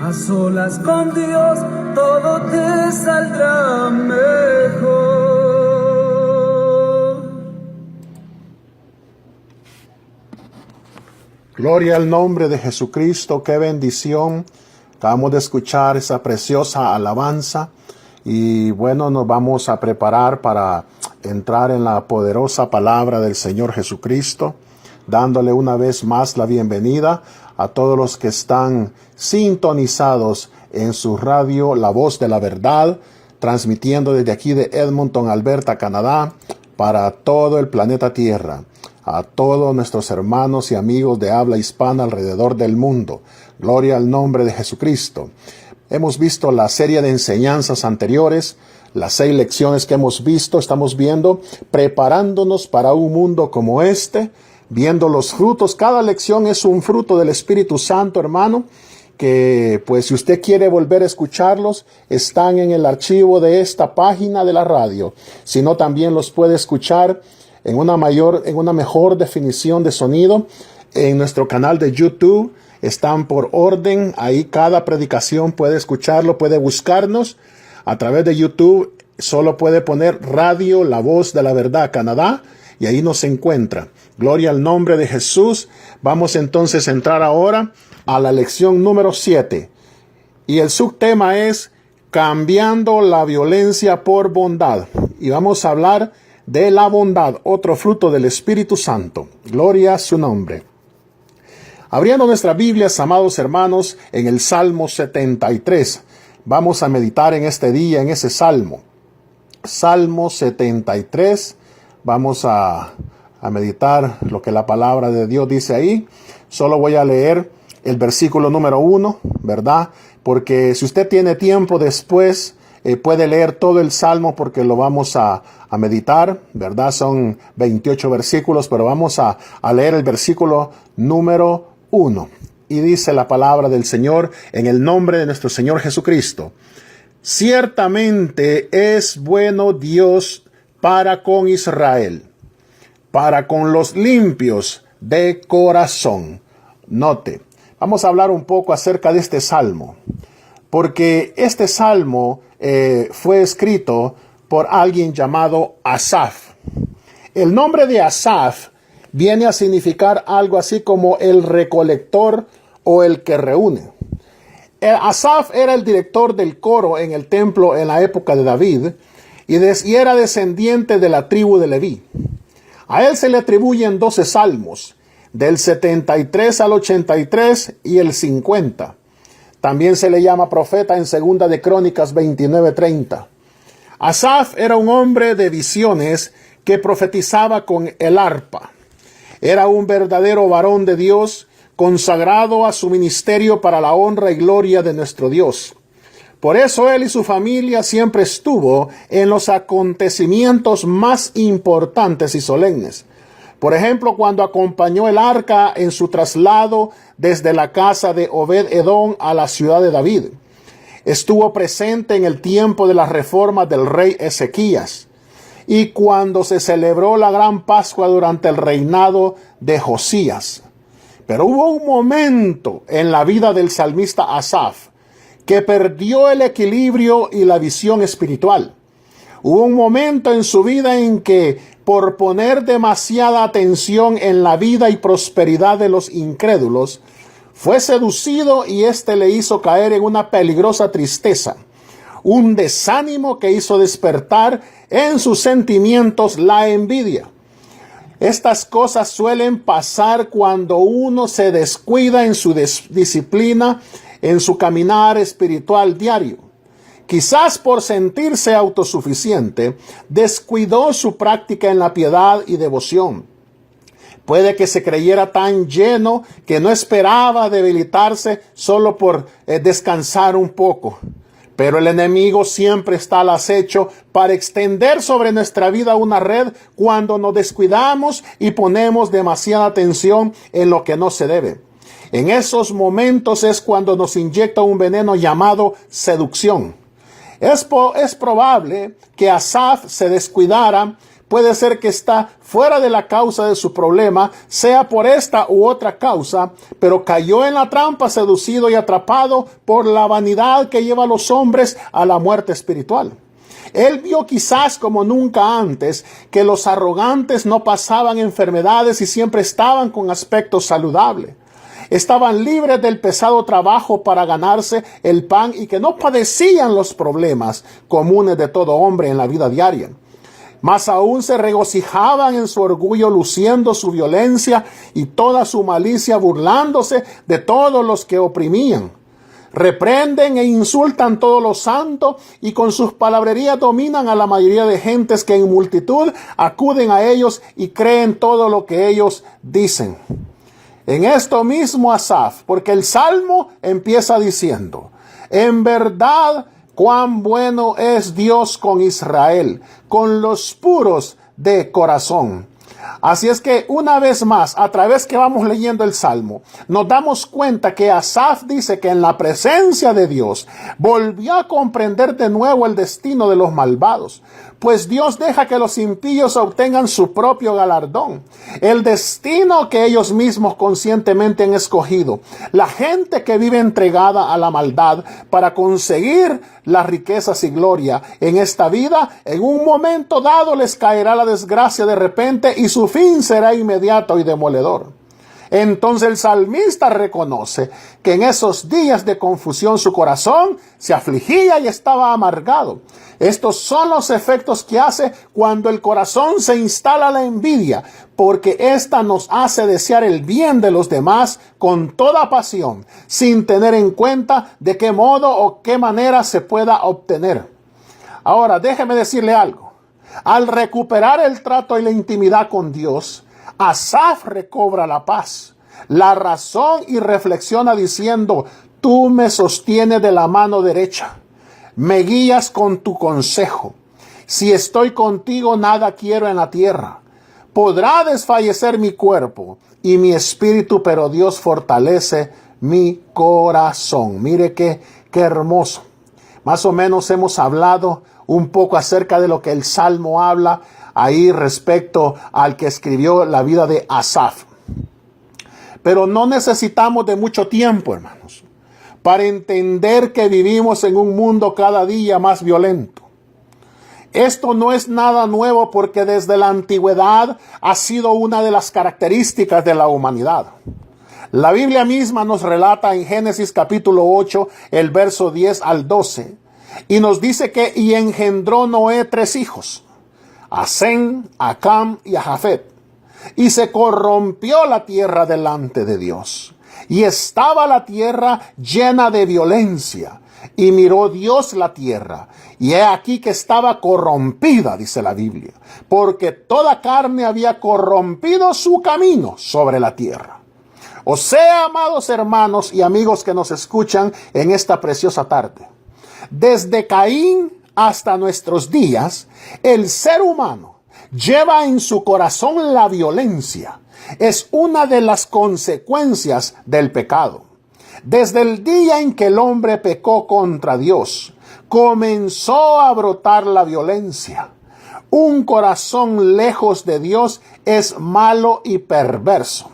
A solas con Dios todo te saldrá mejor. Gloria al nombre de Jesucristo, qué bendición. Acabamos de escuchar esa preciosa alabanza y bueno, nos vamos a preparar para entrar en la poderosa palabra del Señor Jesucristo, dándole una vez más la bienvenida a todos los que están sintonizados en su radio La Voz de la Verdad, transmitiendo desde aquí de Edmonton, Alberta, Canadá, para todo el planeta Tierra, a todos nuestros hermanos y amigos de habla hispana alrededor del mundo. Gloria al nombre de Jesucristo. Hemos visto la serie de enseñanzas anteriores, las 6 lecciones que hemos visto, estamos viendo, preparándonos para un mundo como este, viendo los frutos. Cada lección es un fruto del Espíritu Santo, hermano, que pues si usted quiere volver a escucharlos, están en el archivo de esta página de la radio. Si no, también los puede escuchar en una mejor definición de sonido en nuestro canal de YouTube. Están por orden, ahí cada predicación puede escucharlo, puede buscarnos a través de YouTube. Solo puede poner Radio La Voz de la Verdad Canadá y ahí nos encuentra. Gloria al nombre de Jesús. Vamos entonces a entrar ahora a la lección número 7. Y el subtema es Cambiando la violencia por bondad. Y vamos a hablar de la bondad, otro fruto del Espíritu Santo. Gloria a su nombre. Abriendo nuestras Biblias, amados hermanos, en el Salmo 73. Vamos a meditar en este día en ese Salmo. Salmo 73. Vamos a meditar lo que la palabra de Dios dice ahí. Solo voy a leer el versículo número 1, ¿verdad? Porque si usted tiene tiempo después, puede leer todo el Salmo porque lo vamos a meditar, ¿verdad? Son 28 versículos, pero vamos a leer el versículo número 1. Y dice la palabra del Señor en el nombre de nuestro Señor Jesucristo. Ciertamente es bueno Dios para con Israel, para con los limpios de corazón. Note, vamos a hablar un poco acerca de este salmo, porque este salmo fue escrito por alguien llamado Asaf. El nombre de Asaf viene a significar algo así como el recolector o el que reúne. Asaf era el director del coro en el templo en la época de David y era descendiente de la tribu de Leví. A él se le atribuyen 12 salmos, del 73 al 83 y el 50. También se le llama profeta en 2 de Crónicas 29:30. Asaf era un hombre de visiones que profetizaba con el arpa. Era un verdadero varón de Dios, consagrado a su ministerio para la honra y gloria de nuestro Dios. Por eso él y su familia siempre estuvo en los acontecimientos más importantes y solemnes. Por ejemplo, cuando acompañó el arca en su traslado desde la casa de Obed-Edom a la ciudad de David. Estuvo presente en el tiempo de las reformas del rey Ezequías y cuando se celebró la gran Pascua durante el reinado de Josías. Pero hubo un momento en la vida del salmista Asaf que perdió el equilibrio y la visión espiritual. Hubo un momento en su vida en que, por poner demasiada atención en la vida y prosperidad de los incrédulos, fue seducido y éste le hizo caer en una peligrosa tristeza, un desánimo que hizo despertar en sus sentimientos la envidia. Estas cosas suelen pasar cuando uno se descuida en su disciplina, en su caminar espiritual diario. Quizás por sentirse autosuficiente, descuidó su práctica en la piedad y devoción. Puede que se creyera tan lleno que no esperaba debilitarse solo por descansar un poco. Pero el enemigo siempre está al acecho para extender sobre nuestra vida una red cuando nos descuidamos y ponemos demasiada atención en lo que no se debe. En esos momentos es cuando nos inyecta un veneno llamado seducción. Es probable que Asaf se descuidara puede ser que está fuera de la causa de su problema, sea por esta u otra causa, pero cayó en la trampa, seducido y atrapado por la vanidad que lleva a los hombres a la muerte espiritual. Él vio quizás como nunca antes que los arrogantes no pasaban enfermedades y siempre estaban con aspecto saludable. Estaban libres del pesado trabajo para ganarse el pan y que no padecían los problemas comunes de todo hombre en la vida diaria. Más aún se regocijaban en su orgullo, luciendo su violencia y toda su malicia, burlándose de todos los que oprimían. Reprenden e insultan todo lo santo y con sus palabrerías dominan a la mayoría de gentes que en multitud acuden a ellos y creen todo lo que ellos dicen. En esto mismo Asaf, porque el Salmo empieza diciendo, en verdad, cuán bueno es Dios con Israel, con los puros de corazón. Así es que una vez más, a través que vamos leyendo el Salmo, nos damos cuenta que Asaf dice que en la presencia de Dios volvió a comprender de nuevo el destino de los malvados, pues Dios deja que los impíos obtengan su propio galardón, el destino que ellos mismos conscientemente han escogido. La gente que vive entregada a la maldad para conseguir las riquezas y gloria en esta vida, en un momento dado les caerá la desgracia de repente y su fin será inmediato y demoledor. Entonces el salmista reconoce que en esos días de confusión su corazón se afligía y estaba amargado. Estos son los efectos que hace cuando el corazón se instala la envidia, porque ésta nos hace desear el bien de los demás con toda pasión, sin tener en cuenta de qué modo o qué manera se pueda obtener. Ahora, déjeme decirle algo. Al recuperar el trato y la intimidad con Dios, Asaf recobra la paz, la razón y reflexiona diciendo, tú me sostienes de la mano derecha, me guías con tu consejo. Si estoy contigo, nada quiero en la tierra. Podrá desfallecer mi cuerpo y mi espíritu, pero Dios fortalece mi corazón. Mire qué hermoso. Más o menos hemos hablado un poco acerca de lo que el Salmo habla ahí respecto al que escribió la vida de Asaf. Pero no necesitamos de mucho tiempo, hermanos, para entender que vivimos en un mundo cada día más violento. Esto no es nada nuevo porque desde la antigüedad ha sido una de las características de la humanidad. La Biblia misma nos relata en Génesis capítulo 8, el verso 10 al 12, y nos dice que y engendró Noé 3 hijos, a Sem, a Cam y a Jafet. Y se corrompió la tierra delante de Dios, y estaba la tierra llena de violencia. Y miró Dios la tierra, y he aquí que estaba corrompida, dice la Biblia, porque toda carne había corrompido su camino sobre la tierra. O sea, amados hermanos y amigos que nos escuchan en esta preciosa tarde, desde Caín hasta nuestros días, el ser humano lleva en su corazón la violencia. Es una de las consecuencias del pecado. Desde el día en que el hombre pecó contra Dios, comenzó a brotar la violencia. Un corazón lejos de Dios es malo y perverso.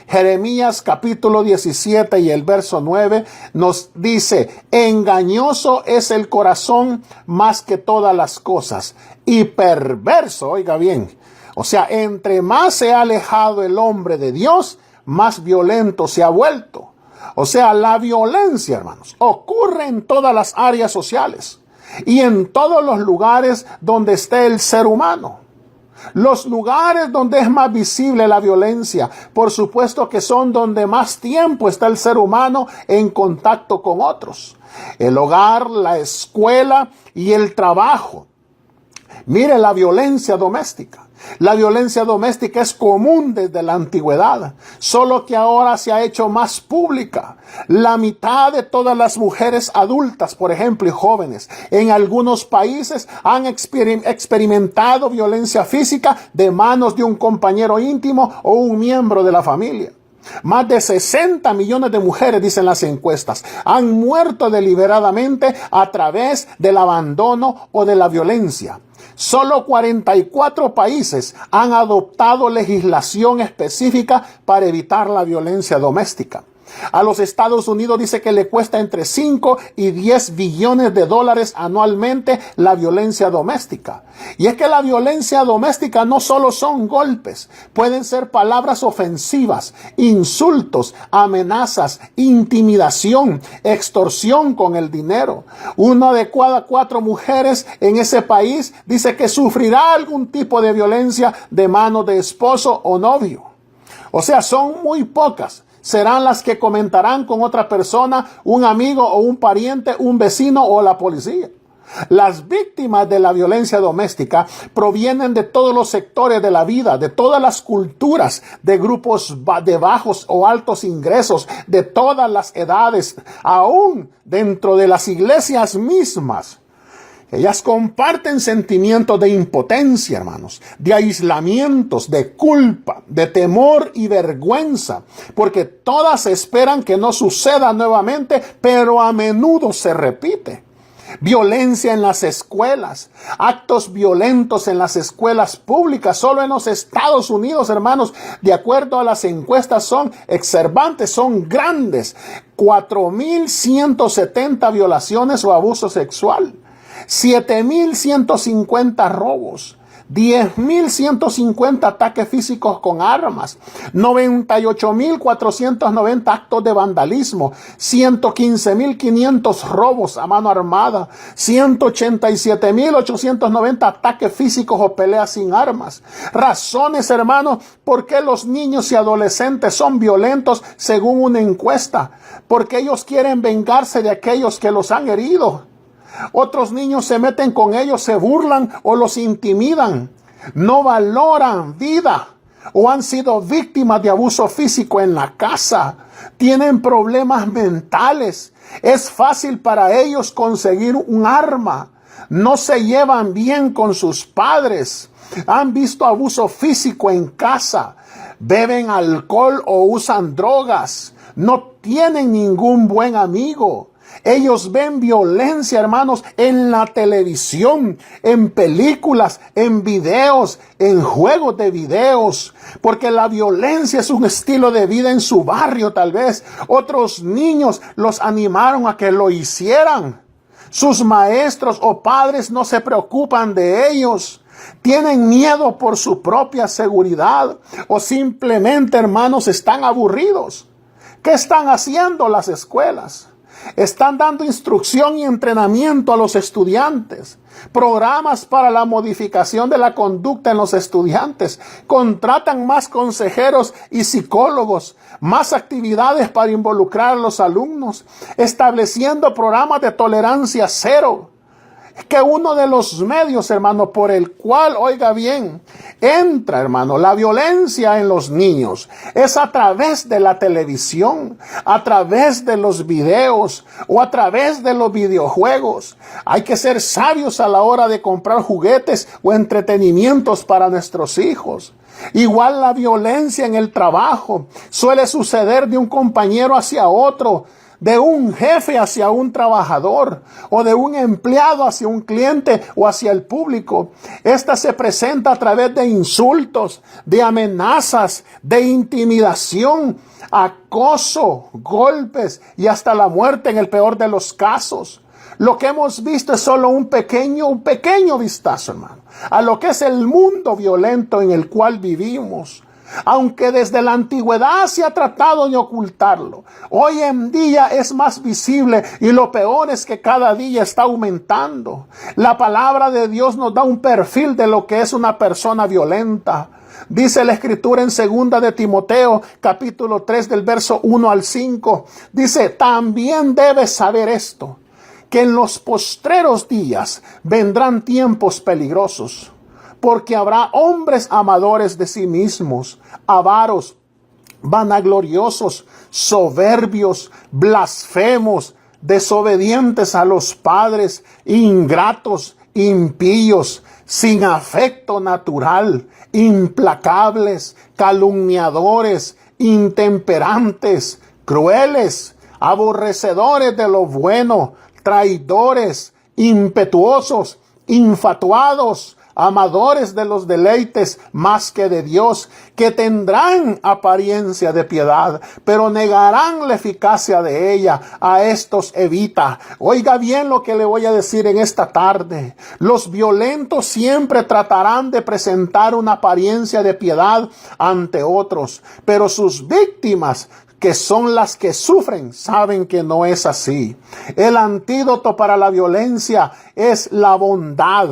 Jeremías capítulo 17 y el verso 9 nos dice, engañoso es el corazón más que todas las cosas y perverso, oiga bien, o sea, entre más se ha alejado el hombre de Dios, más violento se ha vuelto. O sea, la violencia, hermanos, ocurre en todas las áreas sociales y en todos los lugares donde esté el ser humano. Los lugares donde es más visible la violencia, por supuesto que son donde más tiempo está el ser humano en contacto con otros. El hogar, la escuela y el trabajo. Mire la violencia doméstica. La violencia doméstica es común desde la antigüedad, solo que ahora se ha hecho más pública. La mitad de todas las mujeres adultas, por ejemplo, y jóvenes, en algunos países han experimentado violencia física de manos de un compañero íntimo o un miembro de la familia. Más de 60 millones de mujeres, dicen las encuestas, han muerto deliberadamente a través del abandono o de la violencia. Solo 44 países han adoptado legislación específica para evitar la violencia doméstica. A los Estados Unidos dice que le cuesta entre 5 y 10 billones de dólares anualmente la violencia doméstica. Y es que la violencia doméstica no solo son golpes, pueden ser palabras ofensivas, insultos, amenazas, intimidación, extorsión con el dinero. Una de cada 4 mujeres en ese país dice que sufrirá algún tipo de violencia de mano de esposo o novio. O sea, son muy pocas. Serán las que comentarán con otra persona, un amigo o un pariente, un vecino o la policía. Las víctimas de la violencia doméstica provienen de todos los sectores de la vida, de todas las culturas, de grupos de bajos o altos ingresos, de todas las edades, aún dentro de las iglesias mismas. Ellas comparten sentimientos de impotencia, hermanos, de aislamientos, de culpa, de temor y vergüenza, porque todas esperan que no suceda nuevamente, pero a menudo se repite. Violencia en las escuelas, actos violentos en las escuelas públicas, solo en los Estados Unidos, hermanos, de acuerdo a las encuestas son exorbitantes, son grandes, 4.170 violaciones o abuso sexual. 7.150 robos, 10.150 ataques físicos con armas, 98.490 actos de vandalismo, 115.500 robos a mano armada, 187.890 ataques físicos o peleas sin armas. Razones, hermanos, por qué los niños y adolescentes son violentos según una encuesta, porque ellos quieren vengarse de aquellos que los han herido. Otros niños se meten con ellos, se burlan o los intimidan. No valoran vida o han sido víctimas de abuso físico en la casa. Tienen problemas mentales. Es fácil para ellos conseguir un arma. No se llevan bien con sus padres. Han visto abuso físico en casa. Beben alcohol o usan drogas. No tienen ningún buen amigo. Ellos ven violencia, hermanos, en la televisión, en películas, en videos, en juegos de videos, porque la violencia es un estilo de vida en su barrio tal vez. Otros niños los animaron a que lo hicieran. Sus maestros o padres no se preocupan de ellos. Tienen miedo por su propia seguridad o simplemente, hermanos, están aburridos. ¿Qué están haciendo las escuelas? Están dando instrucción y entrenamiento a los estudiantes, programas para la modificación de la conducta en los estudiantes, contratan más consejeros y psicólogos, más actividades para involucrar a los alumnos, estableciendo programas de tolerancia cero. Que uno de los medios, hermano, por el cual, oiga bien, entra, hermano, la violencia en los niños es a través de la televisión, a través de los videos o a través de los videojuegos. Hay que ser sabios a la hora de comprar juguetes o entretenimientos para nuestros hijos. Igual la violencia en el trabajo suele suceder de un compañero hacia otro, de un jefe hacia un trabajador o de un empleado hacia un cliente o hacia el público. Esta se presenta a través de insultos, de amenazas, de intimidación, acoso, golpes y hasta la muerte en el peor de los casos. Lo que hemos visto es solo un pequeño vistazo, hermano, a lo que es el mundo violento en el cual vivimos. Aunque desde la antigüedad se ha tratado de ocultarlo, hoy en día es más visible y lo peor es que cada día está aumentando. La palabra de Dios nos da un perfil de lo que es una persona violenta. Dice la Escritura en 2 de Timoteo, capítulo 3, del verso 1 al 5. Dice, también debes saber esto, que en los postreros días vendrán tiempos peligrosos. Porque habrá hombres amadores de sí mismos, avaros, vanagloriosos, soberbios, blasfemos, desobedientes a los padres, ingratos, impíos, sin afecto natural, implacables, calumniadores, intemperantes, crueles, aborrecedores de lo bueno, traidores, impetuosos, infatuados, amadores de los deleites más que de Dios, que tendrán apariencia de piedad, pero negarán la eficacia de ella. A estos evita. Oiga bien lo que le voy a decir en esta tarde. Los violentos siempre tratarán de presentar una apariencia de piedad ante otros, pero sus víctimas, que son las que sufren, saben que no es así. El antídoto para la violencia es la bondad.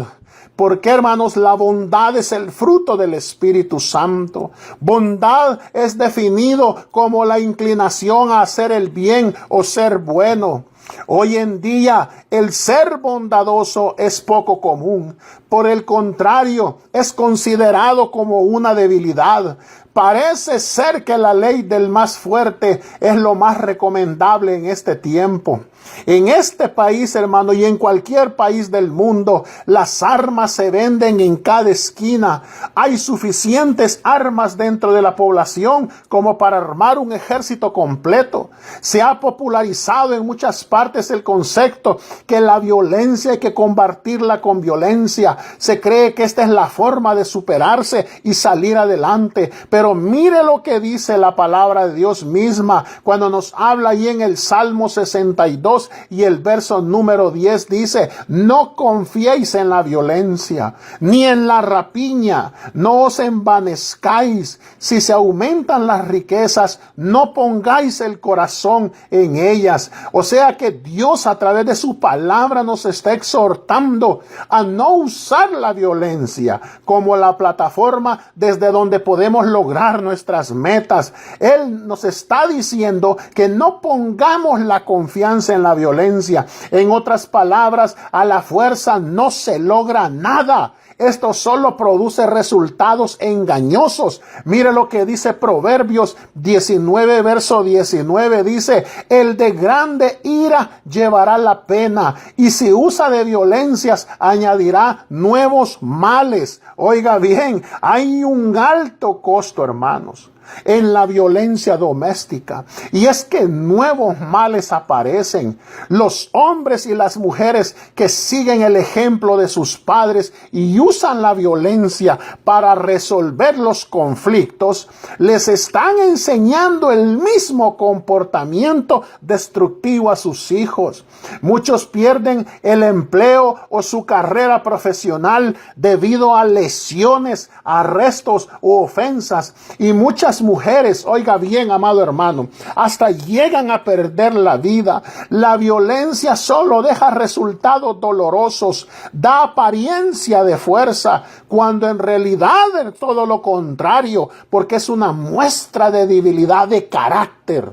Porque, hermanos, la bondad es el fruto del Espíritu Santo. Bondad es definido como la inclinación a hacer el bien o ser bueno. Hoy en día, el ser bondadoso es poco común. Por el contrario, es considerado como una debilidad. Parece ser que la ley del más fuerte es lo más recomendable en este tiempo. En este país, hermano, y en cualquier país del mundo, las armas se venden en cada esquina. Hay suficientes armas dentro de la población como para armar un ejército completo. Se ha popularizado en muchas partes el concepto que la violencia hay que combatirla con violencia. Se cree que esta es la forma de superarse y salir adelante. Pero mire lo que dice la palabra de Dios misma cuando nos habla ahí en el Salmo 62 y el verso número 10 dice: no confiéis en la violencia, ni en la rapiña, no os envanezcáis. Si se aumentan las riquezas, no pongáis el corazón en ellas. O sea que Dios a través de su palabra nos está exhortando a no usar la violencia como la plataforma desde donde podemos lograr nuestras metas. Él nos está diciendo que no pongamos la confianza en la violencia. En otras palabras, a la fuerza no se logra nada. Esto solo produce resultados engañosos. Mire lo que dice Proverbios 19, verso 19. Dice: el de grande ira llevará la pena, y si usa de violencias añadirá nuevos males. Oiga bien, hay un alto costo, hermanos, en la violencia doméstica, y es que nuevos males aparecen. Los hombres y las mujeres que siguen el ejemplo de sus padres y usan la violencia para resolver los conflictos, les están enseñando el mismo comportamiento destructivo a sus hijos. Muchos pierden el empleo o su carrera profesional debido a lesiones, arrestos u ofensas, y muchas mujeres, oiga bien, amado hermano, hasta llegan a perder la vida. La violencia solo deja resultados dolorosos, da apariencia de fuerza, cuando en realidad es todo lo contrario, porque es una muestra de debilidad de carácter.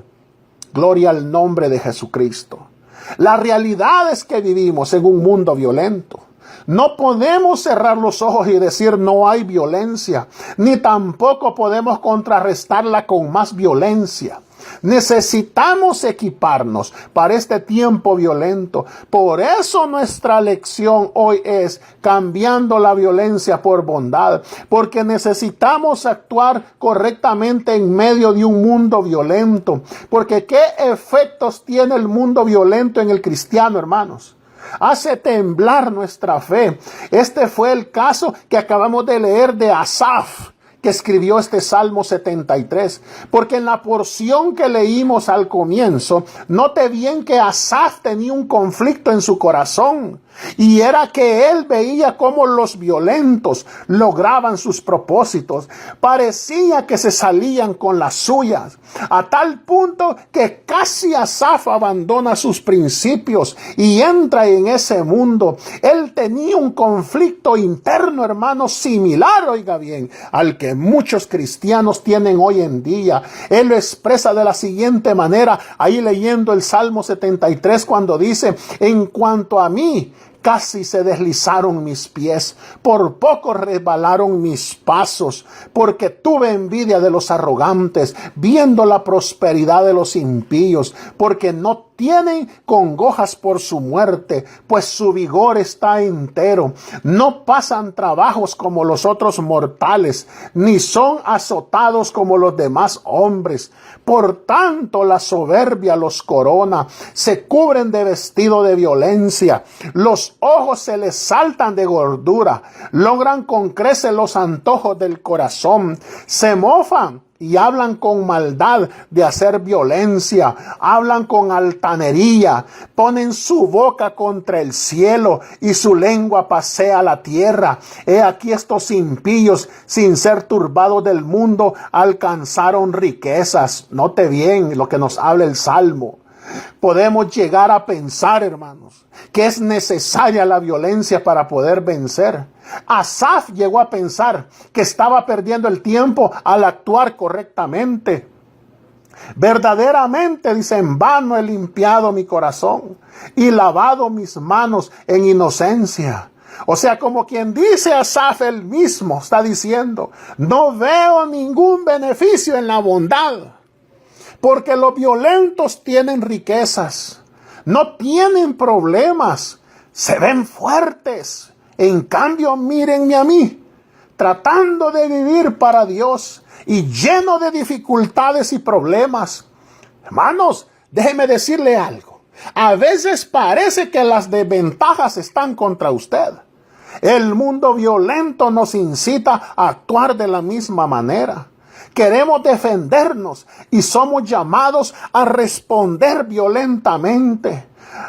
Gloria al nombre de Jesucristo. La realidad es que vivimos en un mundo violento. No podemos cerrar los ojos y decir no hay violencia, ni tampoco podemos contrarrestarla con más violencia. Necesitamos equiparnos para este tiempo violento. Por eso nuestra lección hoy es cambiando la violencia por bondad, porque necesitamos actuar correctamente en medio de un mundo violento. Porque ¿qué efectos tiene el mundo violento en el cristiano, hermanos? Hace temblar nuestra fe. Este fue el caso que acabamos de leer de Asaf, que escribió este Salmo 73. Porque en la porción que leímos al comienzo, note bien que Asaf tenía un conflicto en su corazón. Y era que él veía cómo los violentos lograban sus propósitos. Parecía que se salían con las suyas, a tal punto que casi Asaf abandona sus principios y entra en ese mundo. Él tenía un conflicto interno, hermano, similar, oiga bien, al que muchos cristianos tienen hoy en día. Él lo expresa de la siguiente manera, ahí leyendo el Salmo 73, cuando dice: en cuanto a mí, casi se deslizaron mis pies, por poco resbalaron mis pasos, porque tuve envidia de los arrogantes, viendo la prosperidad de los impíos, porque no tienen congojas por su muerte, pues su vigor está entero. No pasan trabajos como los otros mortales, ni son azotados como los demás hombres. Por tanto, la soberbia los corona, se cubren de vestido de violencia, los ojos se les saltan de gordura, logran con creces los antojos del corazón, se mofan y hablan con maldad de hacer violencia, hablan con altanería, ponen su boca contra el cielo y su lengua pasea la tierra. He aquí estos impíos, sin ser turbados del mundo, alcanzaron riquezas. Note bien lo que nos habla el Salmo. Podemos llegar a pensar, hermanos, que es necesaria la violencia para poder vencer. Asaf llegó a pensar que estaba perdiendo el tiempo al actuar correctamente. Verdaderamente, dice, en vano he limpiado mi corazón y lavado mis manos en inocencia. O sea, como quien dice Asaf, él mismo está diciendo, no veo ningún beneficio en la bondad. Porque los violentos tienen riquezas, no tienen problemas, se ven fuertes. En cambio, mírenme a mí, tratando de vivir para Dios y lleno de dificultades y problemas. Hermanos, déjeme decirle algo. A veces parece que las desventajas están contra usted. El mundo violento nos incita a actuar de la misma manera. Queremos defendernos y somos llamados a responder violentamente.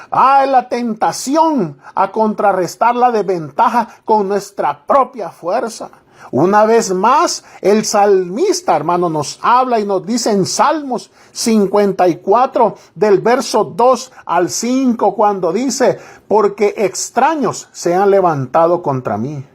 Hay la tentación a contrarrestar la desventaja con nuestra propia fuerza. Una vez más, el salmista, hermano, nos habla y nos dice en Salmos 54, del verso 2 al 5, cuando dice, porque extraños se han levantado contra mí,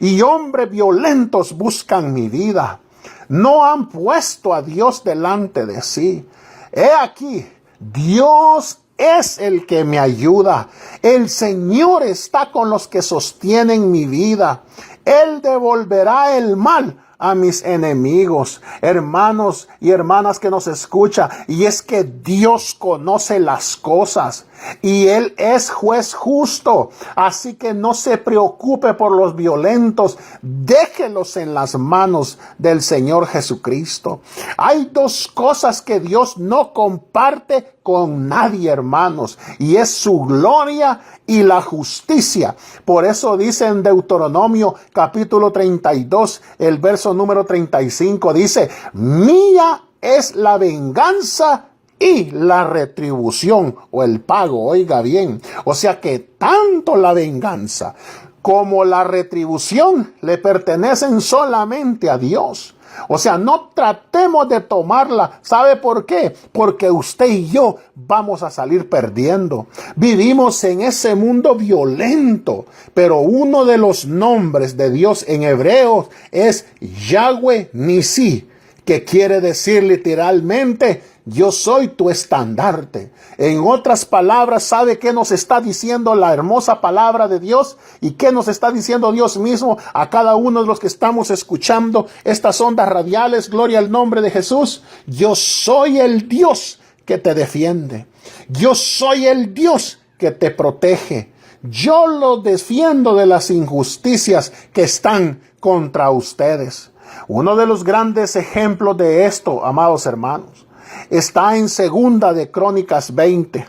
y hombres violentos buscan mi vida. No han puesto a Dios delante de sí. He aquí, Dios es el que me ayuda. El Señor está con los que sostienen mi vida. Él devolverá el mal a mis enemigos. Hermanos y hermanas que nos escuchan, y es que Dios conoce las cosas y Él es juez justo, así que no se preocupe por los violentos, déjelos en las manos del Señor Jesucristo. Hay dos cosas que Dios no comparte con nadie, hermanos, y es su gloria y la justicia. Por eso dice en Deuteronomio capítulo 32, el verso número 35, dice, mía es la venganza y la retribución o el pago, oiga bien. O sea que tanto la venganza como la retribución le pertenecen solamente a Dios. O sea, no tratemos de tomarla. ¿Sabe por qué? Porque usted y yo vamos a salir perdiendo. Vivimos en ese mundo violento, pero uno de los nombres de Dios en hebreo es Yahweh Nisi, que quiere decir literalmente, yo soy tu estandarte. En otras palabras, ¿sabe qué nos está diciendo la hermosa palabra de Dios? ¿Y qué nos está diciendo Dios mismo a cada uno de los que estamos escuchando estas ondas radiales? Gloria al nombre de Jesús. Yo soy el Dios que te defiende. Yo soy el Dios que te protege. Yo lo defiendo de las injusticias que están contra ustedes. Uno de los grandes ejemplos de esto, amados hermanos, está en Segunda de Crónicas 20.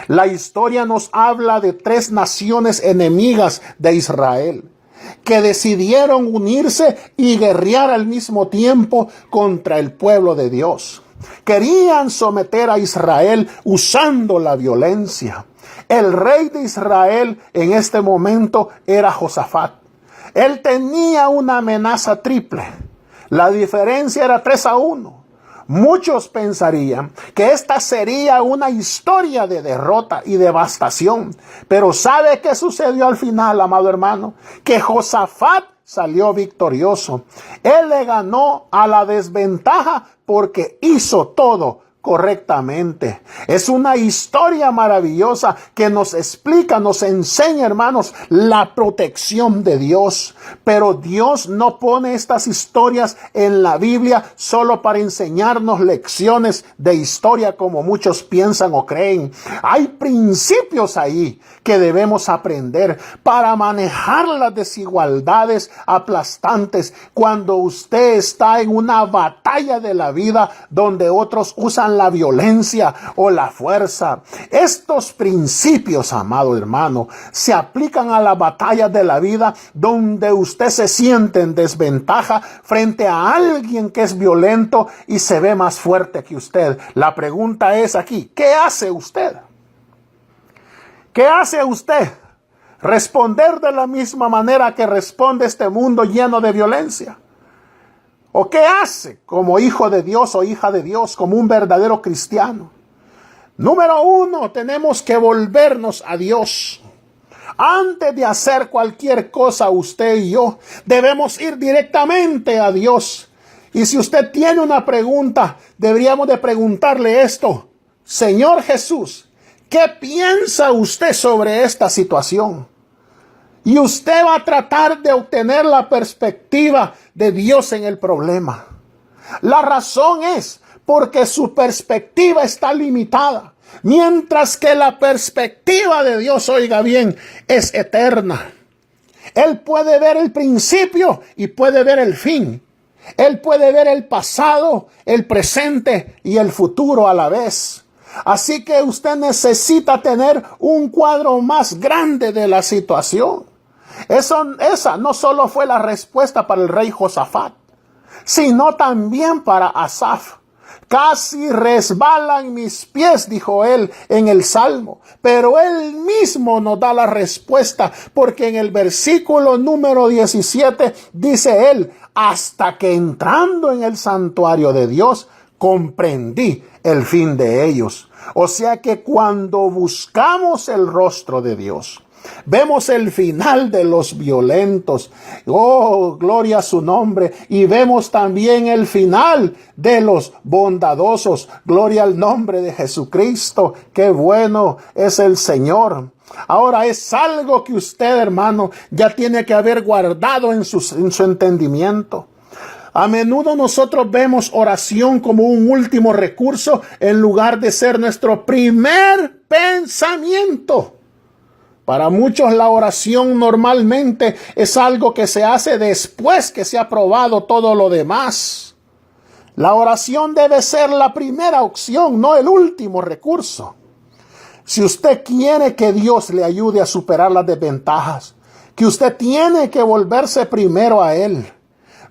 La historia nos habla de 3 naciones enemigas de Israel que decidieron unirse y guerrear al mismo tiempo contra el pueblo de Dios. Querían someter a Israel usando la violencia. El rey de Israel en este momento era Josafat. Él tenía una amenaza triple. La diferencia era 3-1. Muchos pensarían que esta sería una historia de derrota y devastación. Pero ¿sabe qué sucedió al final, amado hermano? Que Josafat salió victorioso. Él le ganó a la desventaja porque hizo todo correctamente. Es una historia maravillosa que nos explica, nos enseña, hermanos, la protección de Dios. Pero Dios no pone estas historias en la Biblia solo para enseñarnos lecciones de historia como muchos piensan o creen. Hay principios ahí que debemos aprender para manejar las desigualdades aplastantes cuando usted está en una batalla de la vida donde otros usan la violencia o la fuerza. Estos principios, amado hermano, se aplican a la batalla de la vida donde usted se siente en desventaja frente a alguien que es violento y se ve más fuerte que usted. La pregunta es aquí, ¿qué hace usted? ¿Qué hace usted? ¿Responder de la misma manera que responde este mundo lleno de violencia? ¿O qué hace como hijo de Dios o hija de Dios, como un verdadero cristiano? Número 1, tenemos que volvernos a Dios. Antes de hacer cualquier cosa, usted y yo debemos ir directamente a Dios. Y si usted tiene una pregunta, deberíamos de preguntarle esto: Señor Jesús, ¿qué piensa usted sobre esta situación? Y usted va a tratar de obtener la perspectiva de Dios en el problema. La razón es porque su perspectiva está limitada, mientras que la perspectiva de Dios, oiga bien, es eterna. Él puede ver el principio y puede ver el fin. Él puede ver el pasado, el presente y el futuro a la vez. Así que usted necesita tener un cuadro más grande de la situación. Esa no solo fue la respuesta para el rey Josafat, sino también para Asaf. Casi resbalan mis pies, dijo él en el Salmo, pero él mismo nos da la respuesta, porque en el versículo número 17 dice él: hasta que entrando en el santuario de Dios, comprendí el fin de ellos. O sea que cuando buscamos el rostro de Dios, vemos el final de los violentos. Oh, gloria a su nombre. Y vemos también el final de los bondadosos. Gloria al nombre de Jesucristo. Qué bueno es el Señor. Ahora es algo que usted, hermano, ya tiene que haber guardado en su entendimiento. A menudo nosotros vemos oración como un último recurso en lugar de ser nuestro primer pensamiento. Para muchos la oración normalmente es algo que se hace después que se ha probado todo lo demás. La oración debe ser la primera opción, no el último recurso. Si usted quiere que Dios le ayude a superar las desventajas, que usted tiene que volverse primero a Él.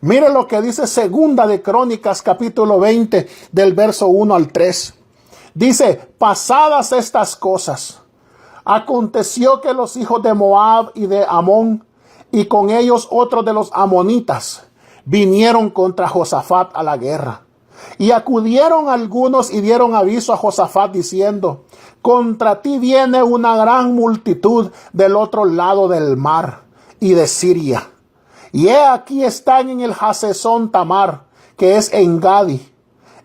Mire lo que dice Segunda de Crónicas, capítulo 20, del verso 1 al 3. Dice: pasadas estas cosas, aconteció que los hijos de Moab y de Amón, y con ellos otros de los amonitas, vinieron contra Josafat a la guerra. Y acudieron algunos y dieron aviso a Josafat diciendo: contra ti viene una gran multitud del otro lado del mar y de Siria. Y he aquí están en el Hasezón Tamar, que es en Gadi.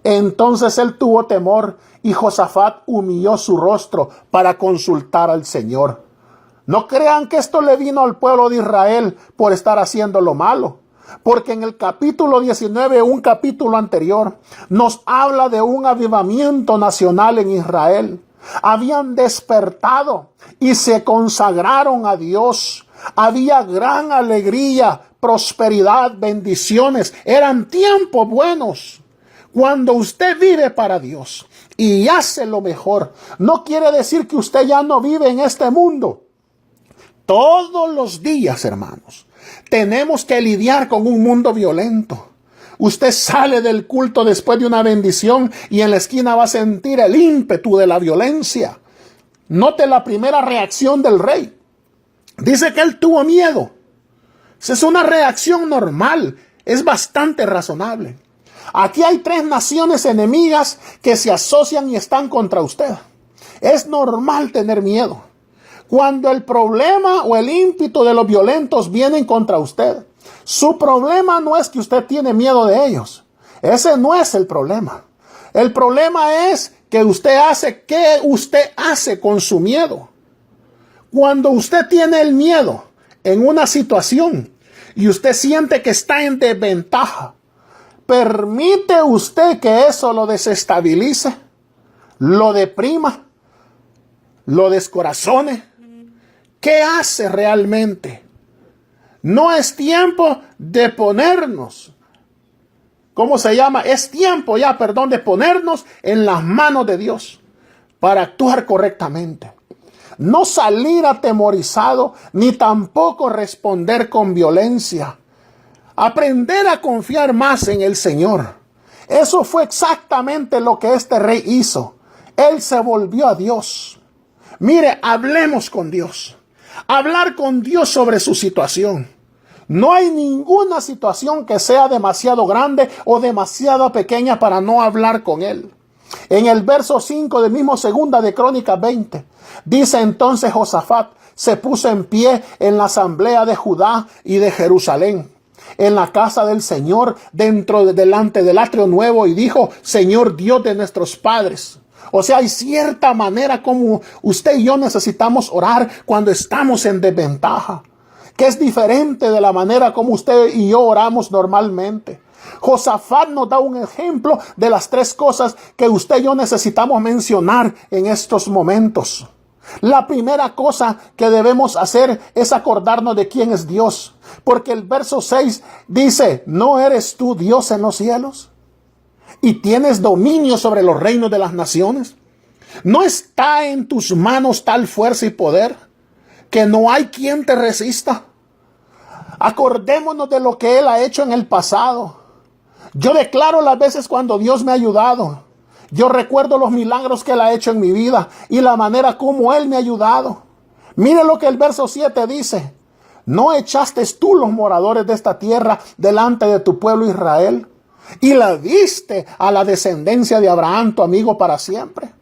Entonces él tuvo temor y Josafat humilló su rostro para consultar al Señor. No crean que esto le vino al pueblo de Israel por estar haciendo lo malo, porque en el capítulo 19, un capítulo anterior, nos habla de un avivamiento nacional en Israel. Habían despertado y se consagraron a Dios. Había gran alegría, prosperidad, bendiciones. Eran tiempos buenos. Cuando usted vive para Dios y hace lo mejor, no quiere decir que usted ya no vive en este mundo. Todos los días, hermanos, tenemos que lidiar con un mundo violento. Usted sale del culto después de una bendición y en la esquina va a sentir el ímpetu de la violencia. Note la primera reacción del rey. Dice que él tuvo miedo. Es una reacción normal, es bastante razonable. Aquí hay 3 naciones enemigas que se asocian y están contra usted. Es normal tener miedo. Cuando el problema o el ímpetu de los violentos vienen contra usted, su problema no es que usted tiene miedo de ellos. Ese no es el problema. El problema es que ¿qué usted hace con su miedo? Cuando usted tiene el miedo en una situación y usted siente que está en desventaja, ¿permite usted que eso lo desestabilice, lo deprima, lo descorazone? ¿Qué hace realmente? No es tiempo de ponernos, es tiempo ya, de ponernos en las manos de Dios para actuar correctamente. No salir atemorizado, ni tampoco responder con violencia. Aprender a confiar más en el Señor. Eso fue exactamente lo que este rey hizo. Él se volvió a Dios. Mire, hablemos con Dios. Hablar con Dios sobre su situación. No hay ninguna situación que sea demasiado grande o demasiado pequeña para no hablar con Él. En el verso 5 del mismo segunda de Crónicas 20, dice entonces Josafat se puso en pie en la asamblea de Judá y de Jerusalén, en la casa del Señor, delante del atrio nuevo, y dijo: Señor Dios de nuestros padres. O sea, hay cierta manera como usted y yo necesitamos orar cuando estamos en desventaja, que es diferente de la manera como usted y yo oramos normalmente. Josafat nos da un ejemplo de las tres cosas que usted y yo necesitamos mencionar en estos momentos. La primera cosa que debemos hacer es acordarnos de quién es Dios, porque el verso 6 dice: ¿no eres tú Dios en los cielos? ¿Y tienes dominio sobre los reinos de las naciones? ¿No está en tus manos tal fuerza y poder que no hay quien te resista? Acordémonos de lo que Él ha hecho en el pasado. Yo declaro las veces cuando Dios me ha ayudado. Yo recuerdo los milagros que Él ha hecho en mi vida y la manera como Él me ha ayudado. Mire lo que el verso 7 dice: ¿no echaste tú los moradores de esta tierra delante de tu pueblo Israel? Y la diste a la descendencia de Abraham, tu amigo, para siempre.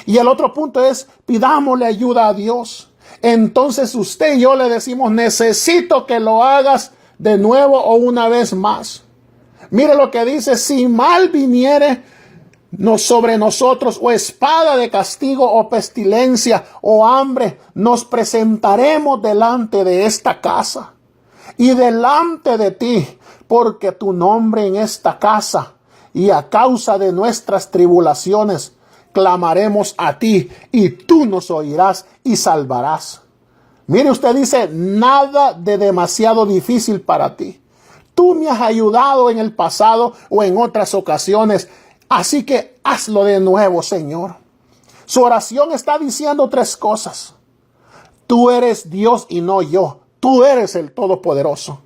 Y el otro punto es: pidámosle ayuda a Dios. Entonces usted y yo le decimos: necesito que lo hagas de nuevo o una vez más. Mire lo que dice: si mal viniere sobre nosotros, o espada de castigo, o pestilencia, o hambre, nos presentaremos delante de esta casa y delante de ti, porque tu nombre en esta casa, y a causa de nuestras tribulaciones, clamaremos a ti, y tú nos oirás y salvarás. Mire, usted dice: nada de demasiado difícil para ti. Tú me has ayudado en el pasado o en otras ocasiones, así que hazlo de nuevo, Señor. Su oración está diciendo tres cosas. Tú eres Dios y no yo. Tú eres el Todopoderoso.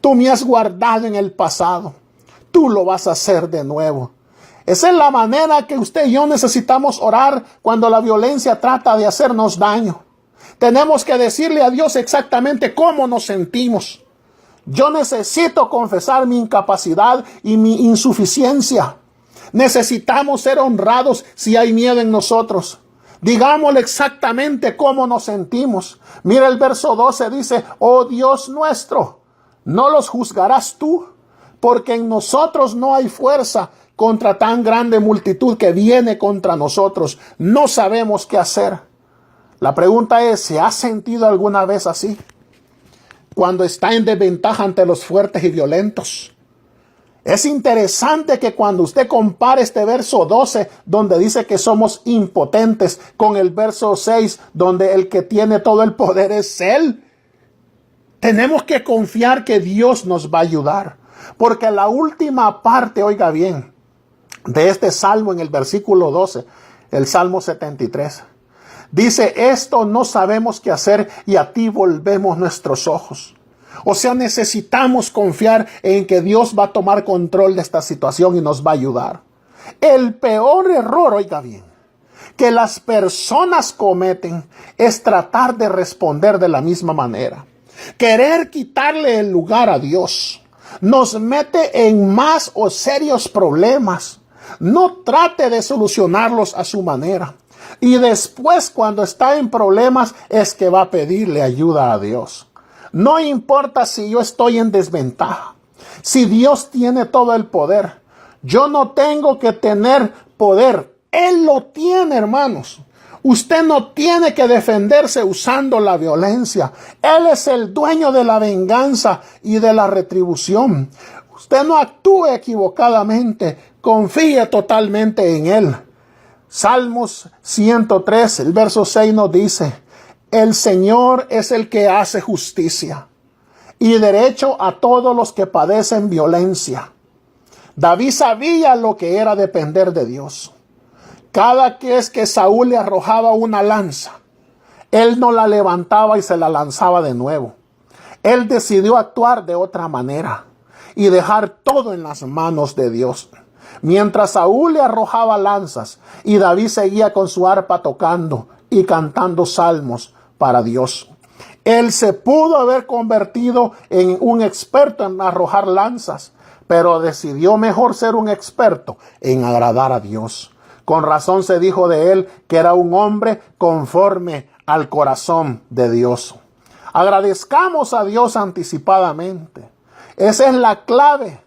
Tú me has guardado en el pasado. Tú lo vas a hacer de nuevo. Esa es la manera que usted y yo necesitamos orar cuando la violencia trata de hacernos daño. Tenemos que decirle a Dios exactamente cómo nos sentimos. Yo necesito confesar mi incapacidad y mi insuficiencia. Necesitamos ser honrados si hay miedo en nosotros. Digámosle exactamente cómo nos sentimos. Mira el verso 12, dice: oh Dios nuestro, ¿no los juzgarás tú? Porque en nosotros no hay fuerza contra tan grande multitud que viene contra nosotros. No sabemos qué hacer. La pregunta es: ¿se ha sentido alguna vez así? Cuando está en desventaja ante los fuertes y violentos. Es interesante que cuando usted compare este verso 12, donde dice que somos impotentes, con el verso 6, donde el que tiene todo el poder es Él, tenemos que confiar que Dios nos va a ayudar. Porque la última parte, oiga bien, de este salmo, en el versículo 12, el Salmo 73, dice: esto no sabemos qué hacer y a ti volvemos nuestros ojos. O sea, necesitamos confiar en que Dios va a tomar control de esta situación y nos va a ayudar. El peor error, oiga bien, que las personas cometen es tratar de responder de la misma manera. Querer quitarle el lugar a Dios nos mete en más o serios problemas. No trate de solucionarlos a su manera. Y después, cuando está en problemas, es que va a pedirle ayuda a Dios. No importa si yo estoy en desventaja. Si Dios tiene todo el poder, Yo no tengo que tener poder. Él lo tiene, hermanos. Usted no tiene que defenderse usando la violencia. Él es el dueño de la venganza y de la retribución. Usted no actúe equivocadamente. Confíe totalmente en Él. Salmos 103, el verso 6 nos dice: el Señor es el que hace justicia y derecho a todos los que padecen violencia. David sabía lo que era depender de Dios. Cada vez que Saúl le arrojaba una lanza, él no la levantaba y se la lanzaba de nuevo. Él decidió actuar de otra manera y dejar todo en las manos de Dios. Mientras Saúl le arrojaba lanzas y David seguía con su arpa tocando y cantando salmos para Dios. Él se pudo haber convertido en un experto en arrojar lanzas, pero decidió mejor ser un experto en agradar a Dios. Con razón se dijo de él que era un hombre conforme al corazón de Dios. Agradezcamos a Dios anticipadamente. Esa es la clave.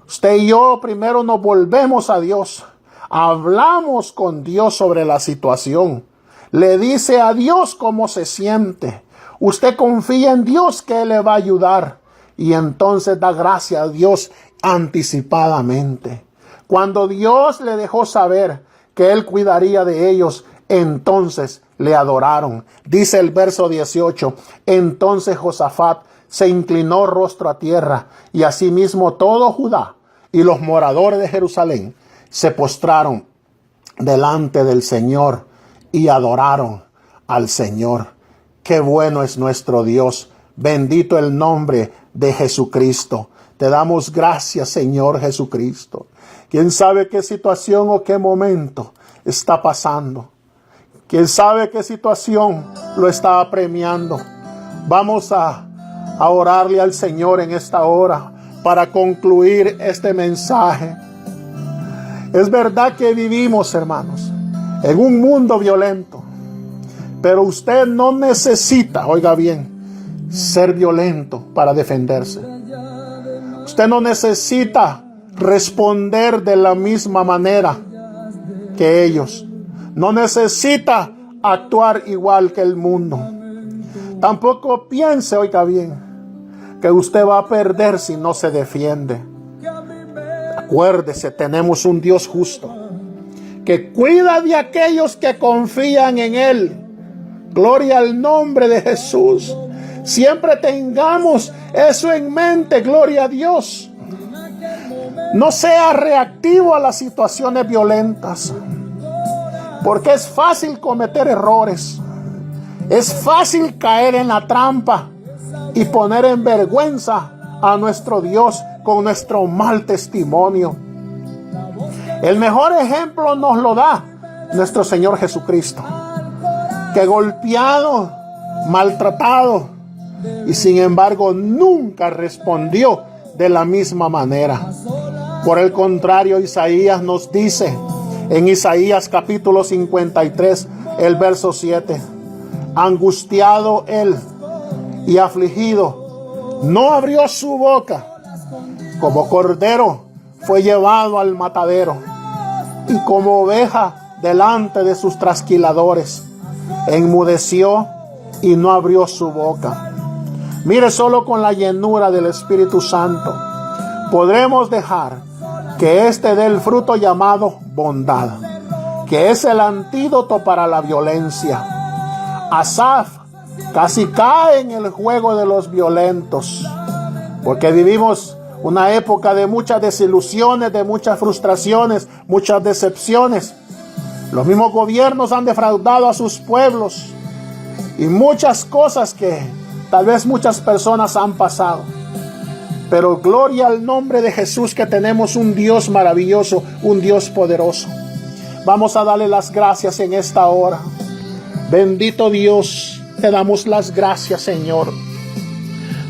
Usted y yo primero nos volvemos a Dios. Hablamos con Dios sobre la situación. Le dice a Dios cómo se siente. Usted confía en Dios que Él le va a ayudar. Y entonces da gracias a Dios anticipadamente. Cuando Dios le dejó saber que Él cuidaría de ellos, entonces le adoraron. Dice el verso 18, entonces Josafat se inclinó rostro a tierra, y asimismo todo Judá y los moradores de Jerusalén se postraron delante del Señor y adoraron al Señor. Qué bueno es nuestro Dios. Bendito el nombre de Jesucristo. Te damos gracias, Señor Jesucristo. ¿Quién sabe qué situación o qué momento está pasando? ¿Quién sabe qué situación lo está apremiando? Vamos a orarle al Señor en esta hora para concluir este mensaje. Es verdad que vivimos, hermanos, en un mundo violento, pero usted no necesita, oiga bien, ser violento para defenderse. Usted no necesita responder de la misma manera que ellos. No necesita actuar igual que el mundo. Tampoco piense, oiga bien, que usted va a perder si no se defiende. Acuérdese, tenemos un Dios justo que cuida de aquellos que confían en Él. Gloria al nombre de Jesús. Siempre tengamos eso en mente, gloria a Dios. No sea reactivo a las situaciones violentas, porque es fácil cometer errores. Es fácil caer en la trampa y poner en vergüenza a nuestro Dios con nuestro mal testimonio. El mejor ejemplo nos lo da nuestro Señor Jesucristo, que golpeado, maltratado, y sin embargo nunca respondió de la misma manera. Por el contrario, Isaías nos dice en Isaías capítulo 53, el verso 7, angustiado él y afligido, no abrió su boca. Como cordero fue llevado al matadero, y como oveja delante de sus trasquiladores, enmudeció y no abrió su boca. Mire, solo con la llenura del Espíritu Santo podremos dejar que este dé el fruto llamado bondad, que es el antídoto para la violencia. Asaf casi cae en el juego de los violentos, porque vivimos una época de muchas desilusiones, de muchas frustraciones, muchas decepciones. Los mismos gobiernos han defraudado a sus pueblos y muchas cosas que tal vez muchas personas han pasado. Pero gloria al nombre de Jesús, que tenemos un Dios maravilloso, un Dios poderoso. Vamos a darle las gracias en esta hora. Bendito Dios, te damos las gracias, Señor,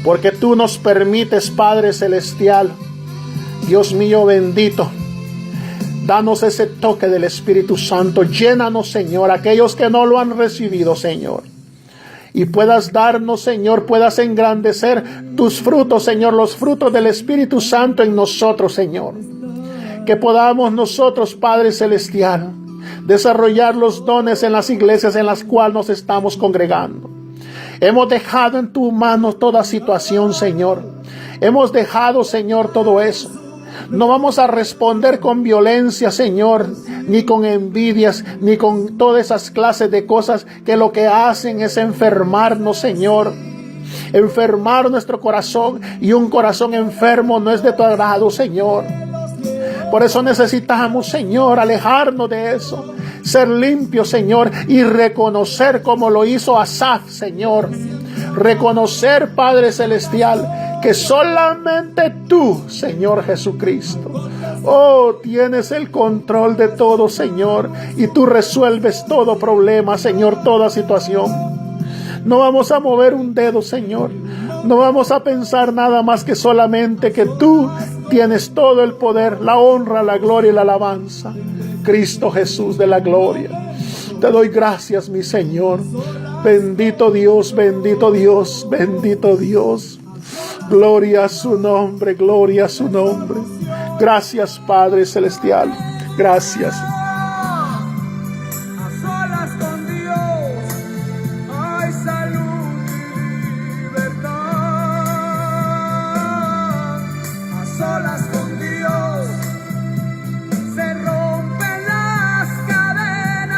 porque tú nos permites, Padre Celestial, Dios mío bendito, danos ese toque del Espíritu Santo. Llénanos, Señor, aquellos que no lo han recibido, Señor. Y puedas darnos, Señor, puedas engrandecer tus frutos, Señor, los frutos del Espíritu Santo en nosotros, Señor. que podamos nosotros, Padre Celestial, desarrollar los dones en las iglesias en las cuales nos estamos congregando. Hemos dejado en tu mano toda situación, Señor. Hemos dejado, Señor, todo eso. No vamos a responder con violencia, Señor, ni con envidias, ni con todas esas clases de cosas que lo que hacen es enfermarnos, Señor. Enfermar nuestro corazón, y un corazón enfermo no es de tu agrado, Señor. Por eso necesitamos, Señor, alejarnos de eso, ser limpios, Señor, y reconocer como lo hizo Asaf, Señor. Reconocer, Padre Celestial, que solamente tú, Señor Jesucristo, tienes el control de todo, Señor, y tú resuelves todo problema, Señor, toda situación. No vamos a mover un dedo, Señor. No vamos a pensar nada más que solamente que tú tienes todo el poder, la honra, la gloria y la alabanza. Cristo Jesús de la gloria. Te doy gracias, mi Señor. Bendito Dios, bendito Dios, bendito Dios. Gloria a su nombre, gloria a su nombre. Gracias, Padre Celestial. Gracias. Solas con Dios se rompen las cadenas,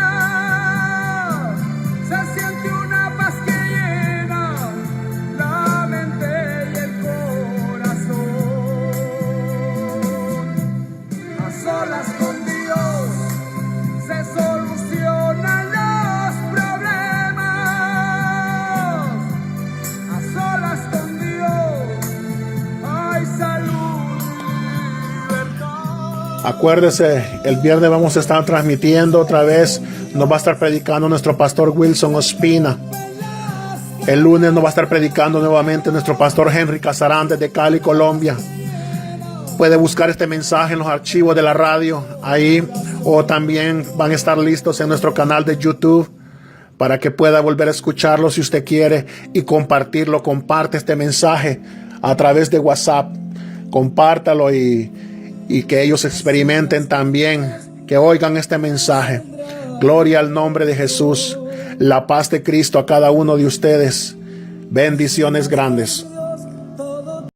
se siente una paz que llena la mente y el corazón. A solas con Dios se solucionan los problemas, a solas con Dios hay salud. Acuérdese, el viernes vamos a estar transmitiendo otra vez. Nos va a estar predicando nuestro pastor Wilson Ospina. El lunes nos va a estar predicando nuevamente nuestro pastor Henry Casarán desde Cali, Colombia. Puede buscar este mensaje en los archivos de la radio ahí, o también van a estar listos en nuestro canal de YouTube para que pueda volver a escucharlo si usted quiere y compartirlo. Comparte este mensaje a través de WhatsApp. Compártalo y que ellos experimenten también, que oigan este mensaje. Gloria al nombre de Jesús. La paz de Cristo a cada uno de ustedes. Bendiciones grandes.